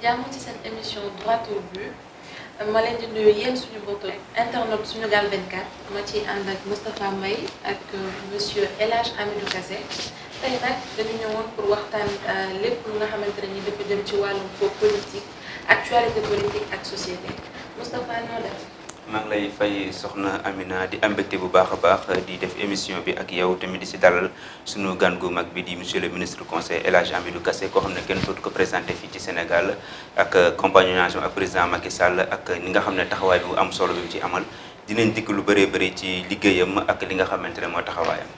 jàmm ci seen émission droit au but ma leen di nuyu yéen suñu mbokku internet Sunugal 24 ma ciy ànd ak Moustapha Mbaye ak monsieur El Hadj Amidou Kassé tey nag dañu ñëwoon pour waxtaan lépp lu nga xamante ne ni dafa jëm ci wàllum politique actualité politique ak société Moustapha noo def. maa ngi lay fay soxna Amina di am mbégte bu baax a baax di def émission bi ak yow tamit di si dalal sunu gan gu mag bi di monsieur le ministre conseil El Hadj Amidou Kassé koo xam ne kenn dootu ko présenté fii ci Sénégal ak compagnonnage ak président Macky Sall ak ni nga xam ne taxawaay bu am solo bi mu ci amal dinañ dikk lu bëree bëri ci liggéeyam ak li nga xamante ne mooy taxawaayam.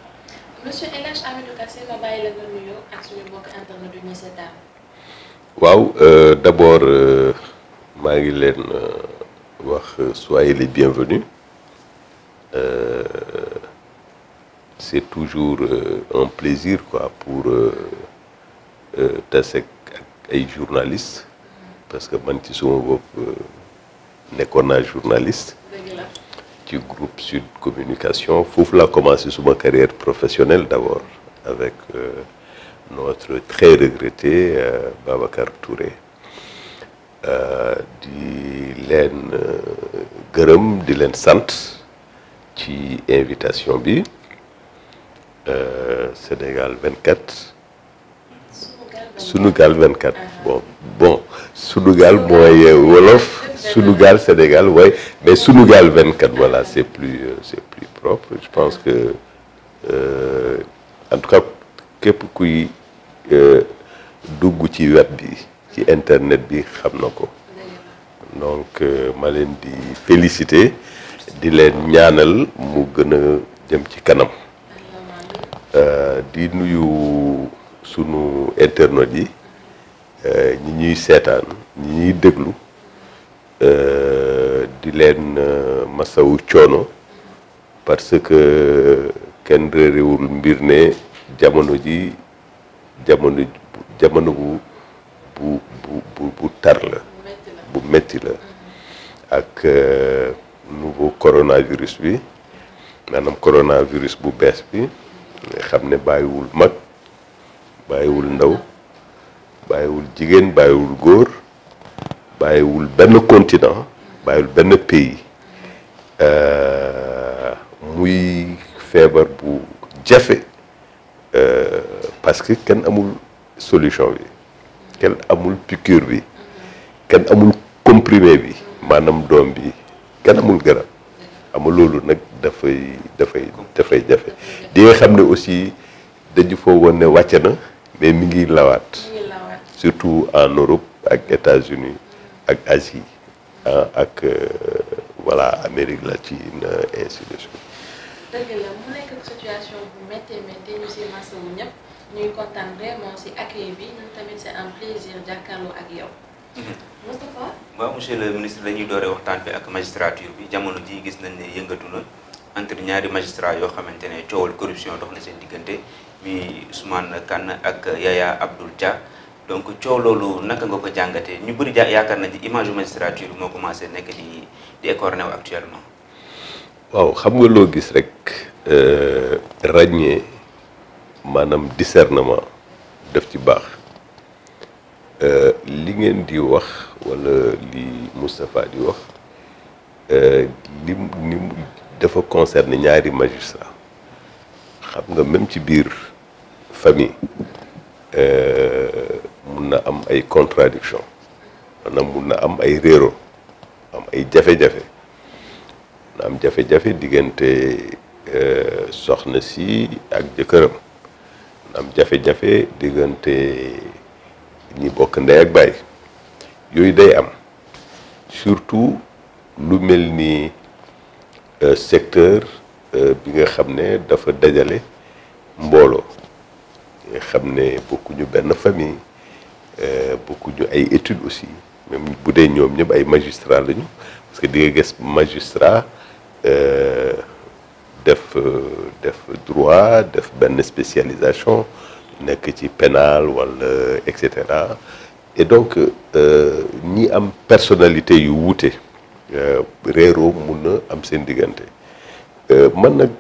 monsieur El Hadj Amidou Kassé ma bàyyi la nga nuyoo ak suñu mbokk internet du ñu seetaan. waaw d'abord maa ngi leen wax soyez les bienvenus. C'est toujours un plaisir quoi pour tase ak ay journalistes parce que man ci suma bopp nekkoon naa journaliste ci groupe Sud Communication foofu laa commencé suma carrière professionnelle d'abord avec notre très regretté Babacar Touré. Di leen gërëm di leen sant ci invitation bi Sénégal 24 Sunugal 24 bon Sunugal mooy wolof Sunugal Sénégal ouais mais Sunugal 24 voilà c'est plus propre je pense que en tout cas képp kuy dugg ci web bi ci internet bi xam na ko donc ma leen di féliciter di leen ñaanal mu gën a jëm ci kanam di nuyu sunu internautes yi ñi ñuy seetaan ñi ñuy déglu di leen masawu coono parce que kenn réerewul mbir ne jamono ji jamono bu tar la bu metti la ak nouveau coronavirus bi maanaam coronavirus bu bees bi nga xam ne bàyyiwul mag bàyyiwul ndaw bàyyiwul jigéen bàyyiwul góor bàyyiwul benn continent bàyyiwul benn pays muy feebar bu jafe parce que kenn amul solution bi kenn amul piqûre bi kenn amul comprimé bi maanaam doom bi kenn amul garab ama loolu nag dafay jafe di nga xam ne aussi dañu foo woon ne wàcce na mais mi ngi lawaat surtout en Europe ak États-Unis ak Asie ak voilà Amérique latine ainsi de suite. dëgg la mu nekk situation bu méttee ñu si masawu ñëpp ñuy kontaan vraiment si accueil bi ñun tamit c'est un plaisir jàkkaarloo ak yow. Moustapha. waaw monsieur le ministre dañuy dooree waxtaan bi ak magistrature bi jamono ji gis nañ ne yëngatu na entre ñaari magistrat yoo xamante ne coowal corruption dox na seen diggante mi Ousmane Kane ak Yaya Abdoul Dia donc coow loolu naka nga ko jàngatee ñu bëri yaakaar nañ ci image magistrature moo commencé nekk di écorné wu actuellement. waaw xam nga loo gis rek ràññee maanaam discernement def ci baax li ngeen di wax wala li Moustapha di wax li dafa concerner ñaari magistrat xam nga même ci biir famille mun na am ay contradiction maanaam mun na am ay réero am ay jafe-jafe na am jafe-jafe diggante soxna si ak jëkkëram na am jafe-jafe diggante ñi bokk ndey ak baay yooyu day am surtout lu mel ni secteur bi nga xam ne dafa dajale mbooloo nga xam ne bokkuñu benn famille bokkuñu ay études aussi même bu dee ñoom ñëpp ay magistrats lañu parce que di nga gis magistrat def droit def benn spécialisation nekk ci pénal wala et cetera et donc ñi am personnalité yu wuute réeroo mun na am seen diggante man nag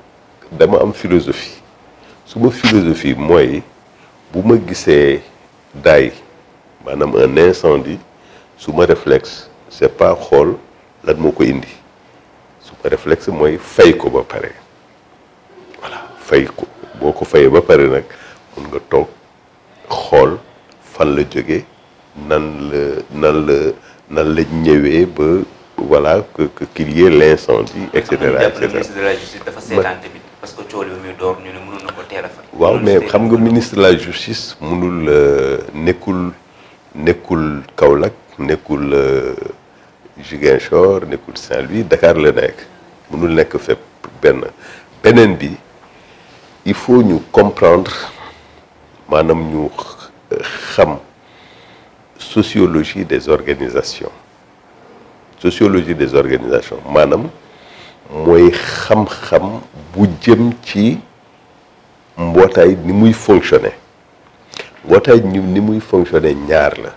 dama am philosophie suma philosophie mooy bu ma gisee daay maanaam un incendie suma réflexe c'est pas xool lan moo ko indi suma réflexe mooy fay ko ba pare voilà fay ko boo ko fayee ba pare nag mun nga toog xool fan la jógee nan la ñëwee ba voilà qu'il y ait l'incendie et cetera et cetera. ministre de la justice dafa seetaan tamit parce que coow li muy door ñu ne mënoon na ko teel a fay. waaw mais xam nga ministre de la justice mënul nekkul Kaolack nekkul Ziguinchor nekkul Saint-Louis Dakar la nekk mënul nekk fépp beneen bi il faut ñu comprendre maanaam ñu xam sociologie des organisations maanaam mooy xam-xam bu jëm ci mbootaay ni muy fonctionner mbootaay ni muy fonctionner ñaar la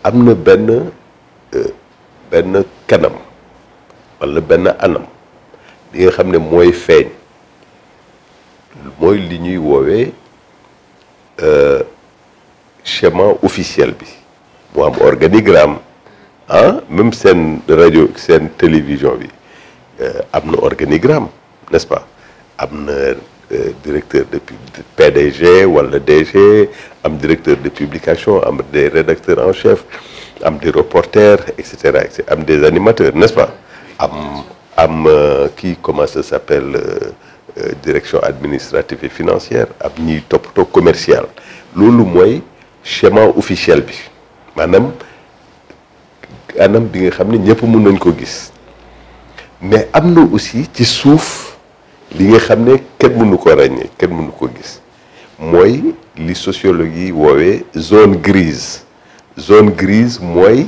am na benn kanam walla benn anam li nga xam ne mooy feeñ mooy li ñuy woowee schéma officiel bi mu am organigramme même seen rajo seen télévision bi am na organigramme n'est-ce pas am na directeur de PDG wala DG am directeur de publication am des rédacteurs en chef am des reporters et cetera am des animateurs n'est-ce pas am kii comment ça s'appelle direction administrative et financière am ñiy toppatoo commercial loolu mooy schéma officiel bi maanaam anam bi nga xam ne ñëpp mën nañ ko gis mais am na aussi ci suuf li nga xam ne kenn mënu ko ràññee kenn mënu ko gis mooy li sociologue yi woowee zone grise mooy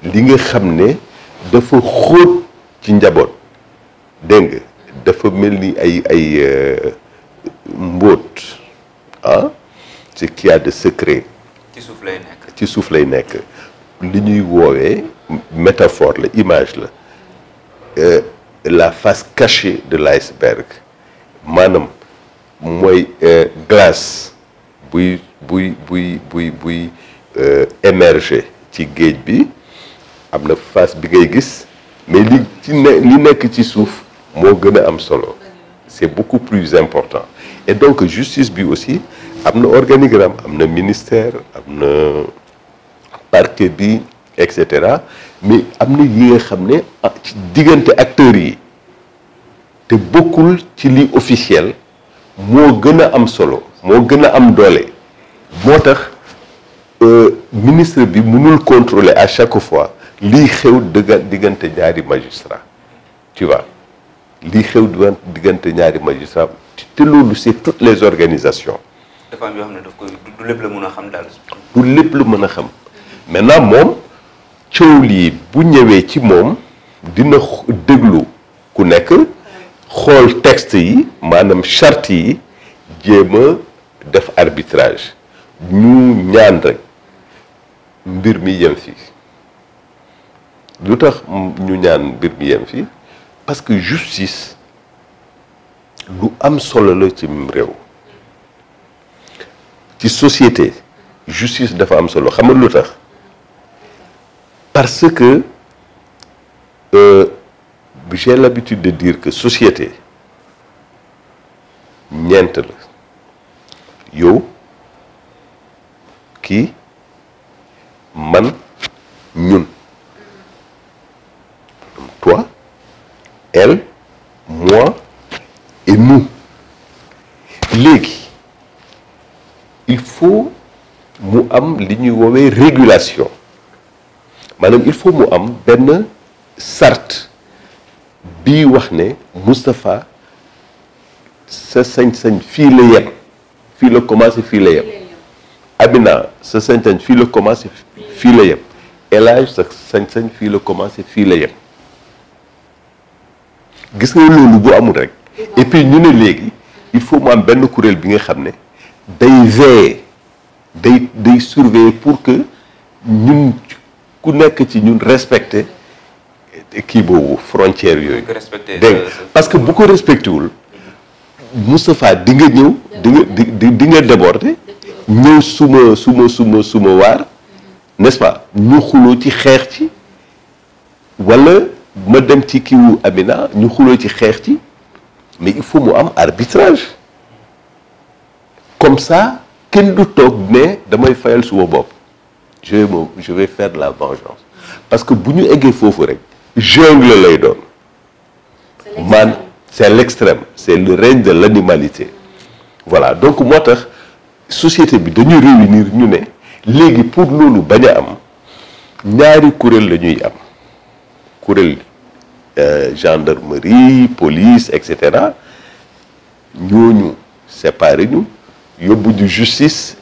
li nga xam ne dafa xóot ci njaboot dégg nga dafa mel ni ay mbóot ce qu'il y a de secret ci suuf lay nekk li ñuy woowee métaphore la image la la face cachée de l'iceberg maanaam mooy glace buy émerger ci géej bi am na face bi ngay gis mais li nekk ci suuf moo gën a am solo c'est beaucoup plus important et donc justice bi aussi am na organigramme am na ministère am na parquet bi et cetera mais am na yi nga xam ne ci diggante acteurs yi te bokkul ci li officiel moo gën a am solo moo gën a am doole moo tax ministre bi mënul contrôler à chaque fois lii xew diggante ñaari magistrat tu vois lii xew diggante ñaari magistrat te loolu c'est toutes les organisations. dafa am yoo xam ne daf koy du lépp la mën a xam daal. du lépp la mën a xam maintenant moom coow lii bu ñëwee ci moom dina déglu ku nekk xool texte yi maanaam charte yi jéem a def arbitrage ñu ñaan rek mbir mi yem fii lu tax ñu ñaan mbir mi yem fii parce que justice lu am solo la ci réew ci société justice dafa am solo xam nga lu tax parce que j'ai l'habitude de dire que société ñeent la yow kii man ñun toi elle moi et nous léegi il faut mu am li ñuy woowee régulation maanaam il faut mu am benn sart bii wax ne Moustapha sa sañ-sañ fii la yem fii la commencé fii la yem Amina sa sañ-sañ fii la commencé fii la yem El Hadj sa sañ-sañ fii la commencé fii la yem gis nga loolu bu amul rek et puis ñu ne léegi il faut mu am benn kuréel bi nga xam ne day veiller day surveiller pour que ñun ku nekk ci ñun respecter kii boobu frontière yooyu dégg parce que bu ko respecté wul Moustapha di nga ñëw di nga déborder ñëw suma waar n'est-ce pas ñu xuloo ci xeex ci wala ma dem ci kiwu Amina ñu xuloo ci xeex ci mais il faut mu am arbitrage comme ça kenn du toog ne damay fayal suma bopp je vais faire de la vengeance parce que bu ñu eggee foofu rek jungle lay doon man c'est l'extrême c'est le règne de l'animalité voilà donc moo tax société bi dañuy réunir ñu ne léegi pour loolu bañ a am ñaari kuréel la ñuy am kuréel gendarmerie police et cetera ñooñu séparé ñu yóbbu ñu justice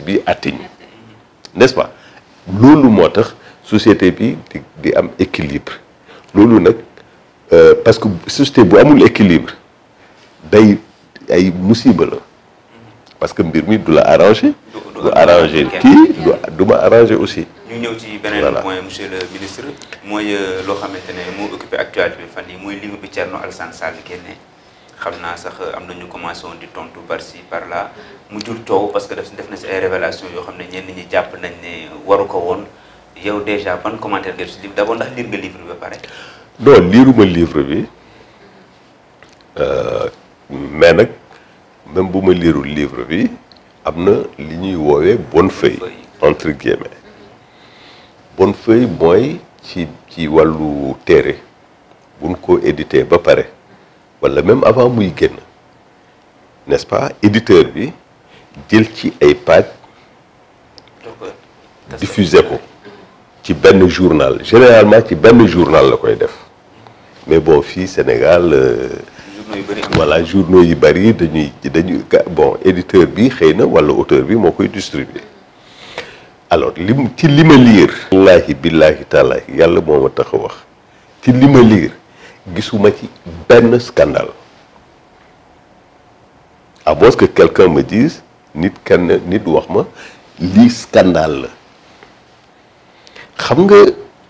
bi àtte ñu n'est-ce pas loolu moo tax société bi di am équilibre loolu nag parce que société bu amul équilibre day ay musiba la parce que mbir mi du la arranger du arranger kii du ma arranger aussi ñu ñëw ci beneen point monsieur le ministre mooy loo xamante ne moo occupé actualité bi fan yi mooy livre bi Thierno Alassane Sall génne xam naa sax am na ñu commencé woon di tontu par ci par là mu jur coow parce que def na ci ay révélations yoo xam ne ñenn ñi jàpp nañ ne waru ko woon yow déjà ban commentaire nga def ci livre d'abord ndax lire nga livre bi ba pare. non liiruma livre bi mais nag même bu ma liirul livre bi am na li ñuy woowee bonne feuille entre guillemets bonne feuille mooy ci wàllu téere buñ ko édité ba pare wala même avant muy génn n'est-ce pas éditeur bi jël ci ay page diffusé ko ci benn journal généralement ci benn journal la koy def mais bon fii Sénégal voilà journaux yi bari dañuy bon éditeur bi xëy na wala auteur bi moo koy distribuer alors li ma liir wallaahi billaahi taalaahi yàlla moo ma tax a wax ci li ma liir gisuma ci benn scandale à moins que quelqu'un me dise nit wax ma lii scandale la xam nga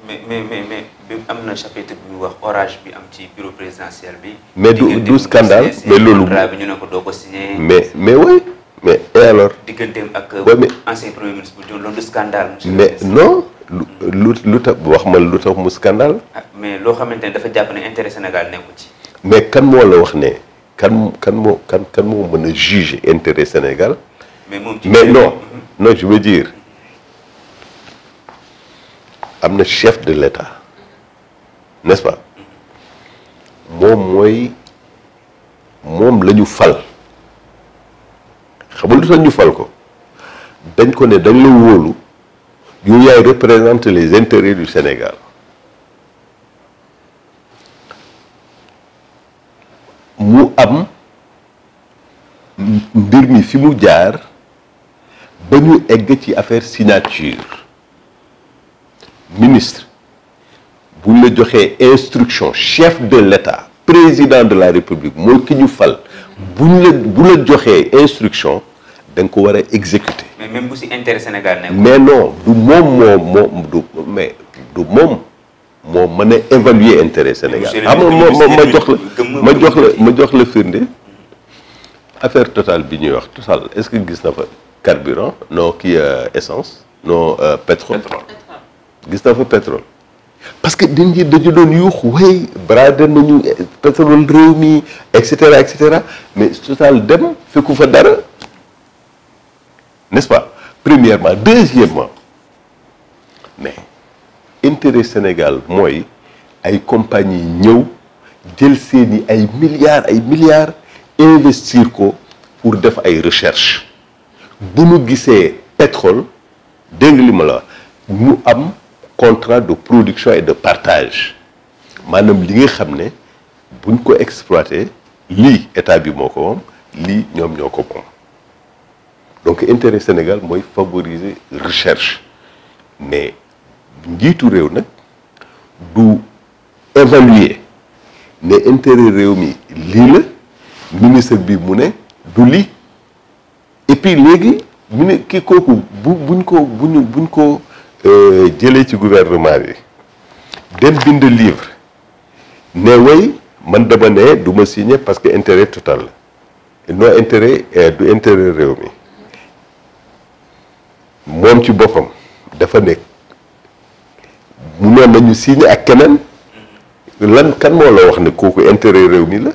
mais am na chapitre bi wax orage bi am ci bureau présidentiel bi. mais du scandale mais loolu bi ñu ne ko doo ko signé. mais oui mais et alors. digganteem ak. ancien premier ministre bu loolu du scandale. mais non lu tax wax ma lu tax mu scandale. mais loo xamante ne dafa jàpp ne intérêt Sénégal nekku ci. mais kan moo la wax ne kan moo mën a juger intérêt Sénégal. mais non je veux dire am na chef de l'État. n'est-ce pas moom la ñu fal xam nga lu tax ñu fal ko dañ ko ne dañ la wóolu yow yaay représenter les intérêts du Sénégal mu am mbir mi fi mu jaar ba ñu egg ci affaire signature ministre bu ñu la joxee instruction chef de l'État président de la République mooy ki ñu fal bu la joxee instruction da nga ko war a exécuter. mais même bu si intérêt Sénégal nekk. mais non du moom moo mën a évaluer intérêt Sénégal. ma jox la firnde affaire Total bi ñuy wax Total est-ce que gis na fa carburant non kii essence non pétrole. gis na fa pétrole. parce que dañu doon yuuxu way brader nañu pétrole réew mi et cetera mais Total dem fekku fa dara n'est-ce pas premièrement deuxièmement mais intérêt Sénégal mooy ay compagnie ñëw jël seeni ay milliards investir ko pour def ay recherche bu ñu gisee pétrole dégg li ma la mu am contrat de production et de partage maanaam li nga xam ne buñ ko exploité lii état bi moo ko moom lii ñoom ñoo ko moom donc intérêt Sénégal mooy favoriser recherche mais njiitu réew nag du évaluer ne intérêt réew mi lii la ministre bi mu ne du lii et puis léegi mu ne kii kooku buñ ko jëlee ci gouvernement bi dem bind livre ne way man dama ne du ma signer parce que intérêt Total la non intérêt du intérêt réew mi moom ci boppam dafa nekk munoon nañu signé ak keneen lan kan moo la wax ne kooku intérêt réew mi la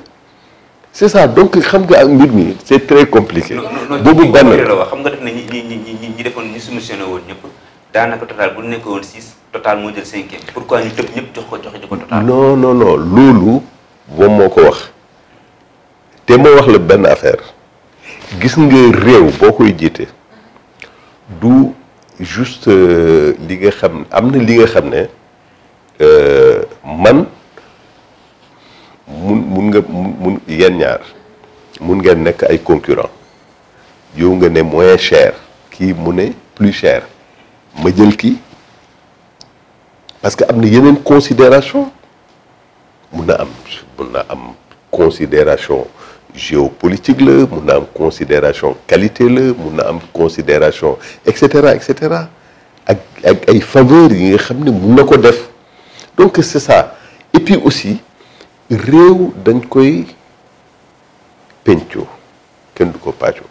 c'est ça donc xam nga ak mbir mi c'est très compliqué. boobu benn la wax xam nga def na ñi defoon ñu soumissionné woon ñëpp daanaka total bu nekk woon 6 total moo jël 5e pourquoi ñu tëb ñëpp jox ko total. non loolu moom moo ko wax te moo wax la benn affaire gis nga réew boo koy jiite du juste li nga xam am na li nga xam ne man mun yéen ñaar mun ngeen nekk ay concurrent yow nga ne moins cher kii mu ne plus cher ma jël kii parce que am na yeneen considération mun na am considération géopolitique la mun na am considération qualité la mun na am considération et cetera ak ay faveurs yi nga xam ne mun na ko def donc c'est ça et puis aussi réew dañ koy pencoo kenn du ko pàccoo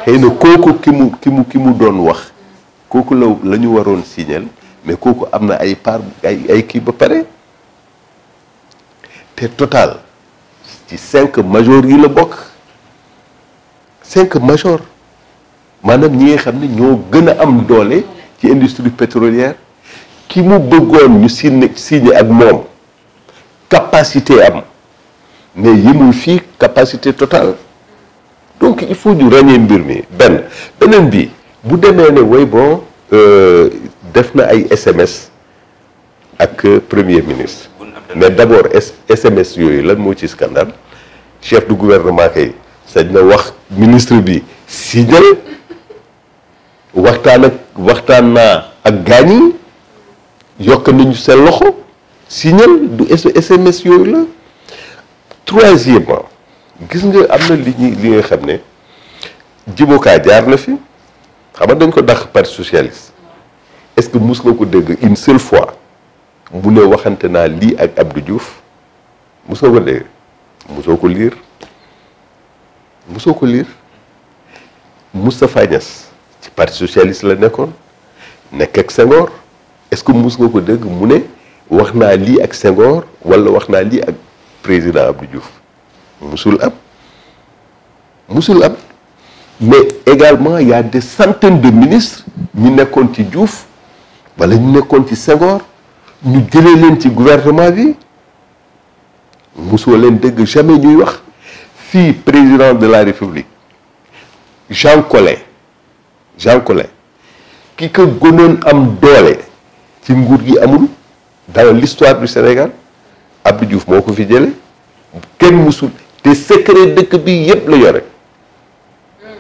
xëy na kooku ki mu doon wax kooku la ñu waroon signal mais kooku am na ay part ay kii ba pare te total ci 5 majors yi la bokk 5 majors maanaam ñi nga xam ne ñoo gën a am doole ci industrie pétrolière ki mu bëggoon ñu signé ak moom capacité am mais yemul fii capacité totale donc il faut ñu ràññee mbir mi beneen bi bu demee ne way bon def na ay SMS ak premier ministre mais d'abord SMS yooyu lan moo ci scandale chef du gouvernement kay sañ na wax ministre bi signal waxtaan naa ak gaañ yi yokk nañu seen loxo signal du SMS yooyu la. troisièmement gis nga am na li nga xam ne jibokaa jaar na fi xam nga dañ ko dàq parti socialiste est-ce que mus nga ko dégg une seule fois mu ne waxante naa lii ak Abdou Diouf mus nga ko dégg musoo ko liir Moustapha Niasse ci parti socialiste la nekkoon nekk ak Senghor est-ce que mus nga ko dégg mu ne wax naa lii ak Senghor wala wax naa lii ak président Abdou Diouf musul am mais également il y a des centaines de ministres ñu nekkoon ci Diouf wala ñu nekkoon ci Senghor ñu jëlee leen ci gouvernement bi musoo leen dégg jamais ñuy wax fii président de la République Jean Collin ki ko gënoon am doole ci nguur gi amul dans l'histoire du Sénégal Abdou Diouf moo ko fi jële kenn musul te secret dëkk bi yépp la yore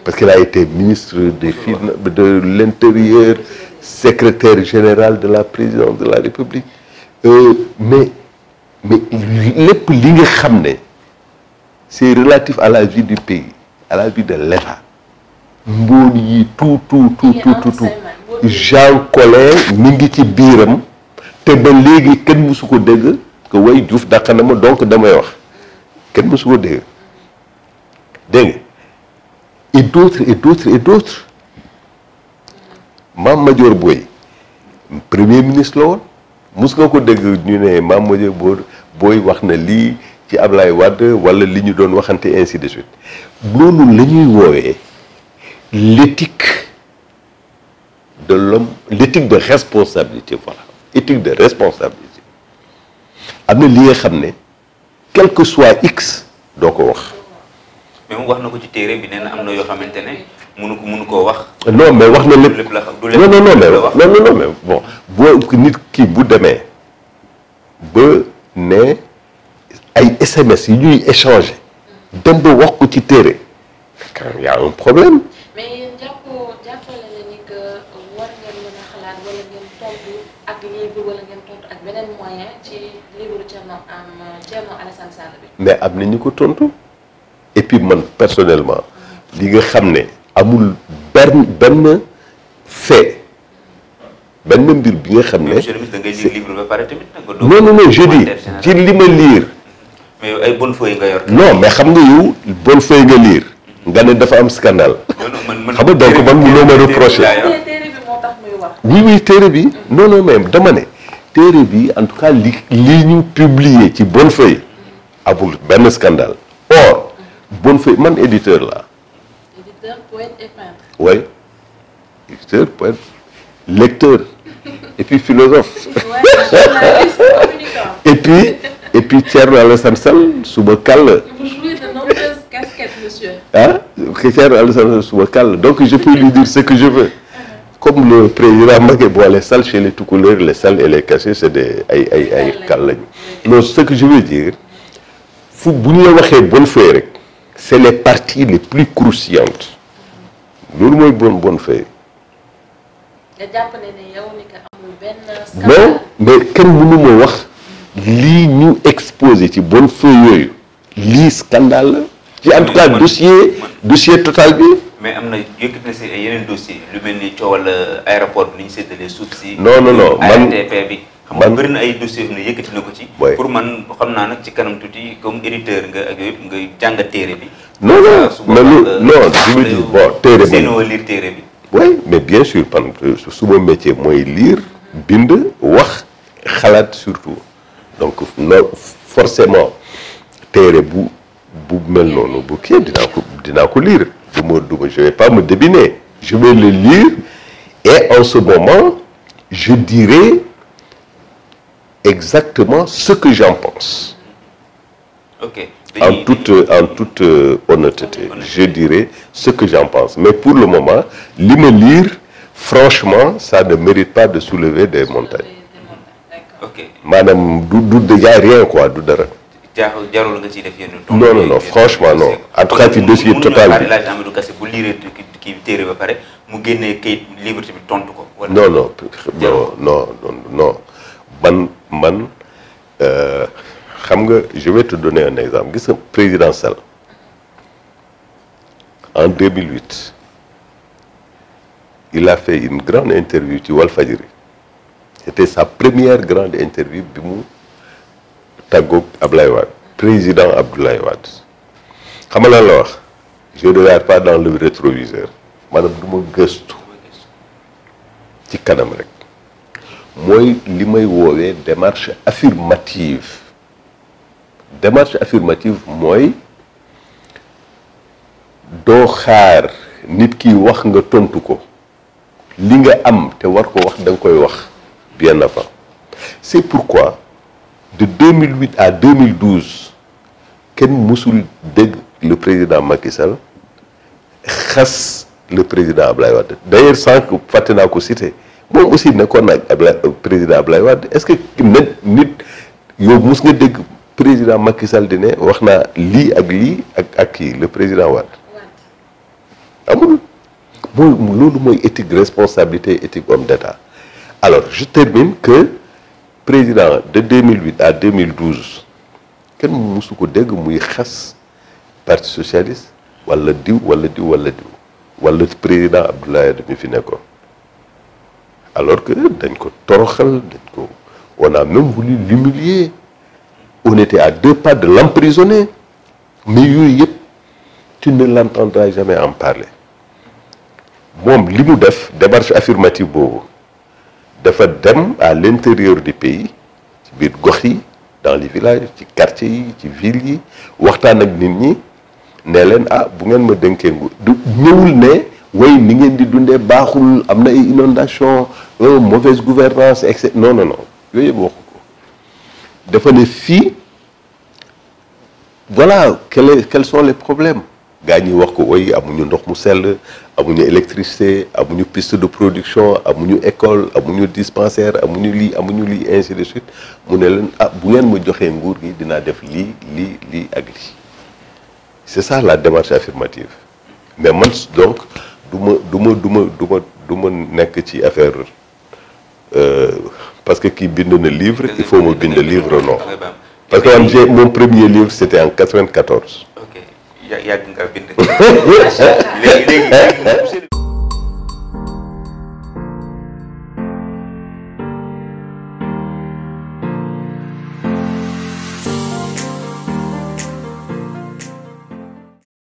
parce qu'il a été ministre des finances de l'intérieur secrétaire général de la présidence de la République mais lépp li nga xam ne c'est relatif à la vie du pays à la vie de l'État mboon yi tout Jean Collin mi ngi ci biiram te ba léegi kenn musu ko dégg que way Diouf dàq na ma donc damay wax kenn musu ko dégg nga et d'autres Mame Madior Boye premier ministre la woon mus nga ko dégg ñu ne Mame Madior Boye wax na lii ci Ablaye Wade wala li ñu doon waxante ainsi de suite loolu la ñuy woowee l'éthique de l'homme l'éthique de responsabilité voilà éthique de responsabilité am na li nga xam ne quel que soit X doo ko wax. mais moom wax na ko ci téere bi nee na am na yoo xamante ne mënu koo wax. non mais wax na lépp la xam non mais bon boo nit kii bu demee ba ne ay SMS yi ñuy échanger dem ba wax ko ci téere quand y a un problème. mais yéen jàppale na ni que war ngeen mën a xalaat wala ngeen tontu ak livre wala ngeen tontu ak beneen moyen ci livre Thierno Alassane Sall bi. mais am na ñu ko tontu et puis man personnellement li nga xam ne amul benn fait benn mbir bi nga xam ne. monsieur le ministre da ngay lire livre ba pare tamit. non je dis ci li ma lire. mais ay bonne feuille nga yor. non mais xam nga yow bonne feuille nga lire. nga ne dafa am scandale. man xam nga donc man mënoo ma reprocher. téere bi moo tax muy wax. oui téere bi non mais dama ne téere bi en tout cas li ñu publié ci Bonnefeuille amul benn scandale. Or Bonnefeuille man éditeur la. Éditeur, poète et peintre. Oui, éditeur, poète, lecteur et puis philosophe. Ouais, journaliste, communicant. Et puis Thierno Alassane Sall suba kàll. Vous jouez de nombreuses casquettes, monsieur. Ah, Thierno Alassane Sall suba kàll. Donc je peux lui dire ce que je veux. Comme le président Macky Boile Sall chez les Toucouleurs, les Sall et les Kassé, c'est des ay kàll lañu. Non, ce que je veux dire, fu bu ñu la waxee Bonnefeuille rek, c'est les parties les plus croustillantes. Loolu mooy Bonnefeuille. nga jàpp ne yow ni que amul benn scandale. Non, mais kenn mënu ma wax lii ñu exposé ci Bonnefeuille yooyu lii scandale la ci en tout cas dossier total bi. mais am na yëkkati na si yeneen dossier lu mel ni coowal aéroport bi ni ñu séddalee suuf si. non man ARTP bi. xam nga bëri na ay dossiers ne yëkkati na ko ci. pour man xam naa nag ci kanam tuuti comme éditeur nga ak yooyu nga jàngat téere bi. non mais je veux dire bon téere bi sinon lire téere bi. oui mais bien sûr pan suma métier mooy lire bind wax xalaat surtout donc non forcément téere bu mel noonu bu kii dinaa ko lire je vais pas me débiner je vais le lire et en ce moment je dirai exactement ce que j'en pense. Ok. En toute honnêteté, je dirais ce que j'en pense. Mais pour le moment, li ma lire, franchement, ça ne mérite pas de soulever des montagnes. Ok. Madame, il n'y a rien quoi, du dara. jarul nga ciy def yenn non, franchement non. En tout cas, ci dossier total bi. El Hadj Amidou Kassé bu lire kii téere ba pare mu génnee kayit livre bi tontu ko. Non. Man xam nga je vais te donner un exemple gis nga président Sall en 2008 il a fait une grande interview ci Walfadjri c'était sa première grande interview bi mu tàggoog Ablaye Wade président Abdoulaye Wade xam nga lan la wax je ne regarde pas dans le rétroviseur maanaam du ma gëstu ci kanam rek mooy li may woowee démarche affirmative mooy doo xaar nit ki wax nga tontu ko li nga am te war ko wax da nga koy wax bien avant c'est pourquoi de 2008 à 2012 kenn mësul dégg le président Macky Sall xas le président Ablaye Wade d'ailleurs sànq fàtte naa ko cité moom aussi nekkoon na président Ablaye Wade est-ce que nit yow mus nga dégg président Macky Sall di ne wax naa lii ak kii le président Wade amul loolu mooy éthique responsabilité éthique homme d'État alors je termine que président de 2008 à 2012 kenn musu ko dégg muy xas parti socialiste wala diw wala président Abdoulaye Wade mi fi nekkoon alors que dañ ko toroxal on a même voulu l'humilier on était à 2 pas de l'emprisonner mais yooyu yëpp tu ne l'entendras jamais en parler moom li mu def démarche affirmative boobu dafa dem à l'intérieur du pays ci biir gox yi dans les villages ci quartiers yi ci villes yi waxtaan ak nit ñi ne leen bu ngeen ma dénkee du ñëwul ne way ni ngeen di dundee baaxul am na ay inondation mauvaise gouvernance etc non yooyu yëpp waxu ko dafa ne fii voilà quels sont les problèmes gaa ñi wax ko way amuñu ndox mu sell amuñu électricité amuñu piste de production amuñu école amuñu dispensaire amuñu lii ainsi de suite mu ne leen bu ngeen ma joxee nguur gi dinaa def lii ak lii c'est ça la démarche affirmative mais man donc du ma nekk ci affaire parce que kii bind na livre il faut ma bind livre non parce que man mon premier livre c'était en 94. ok yàgg nga bind léegi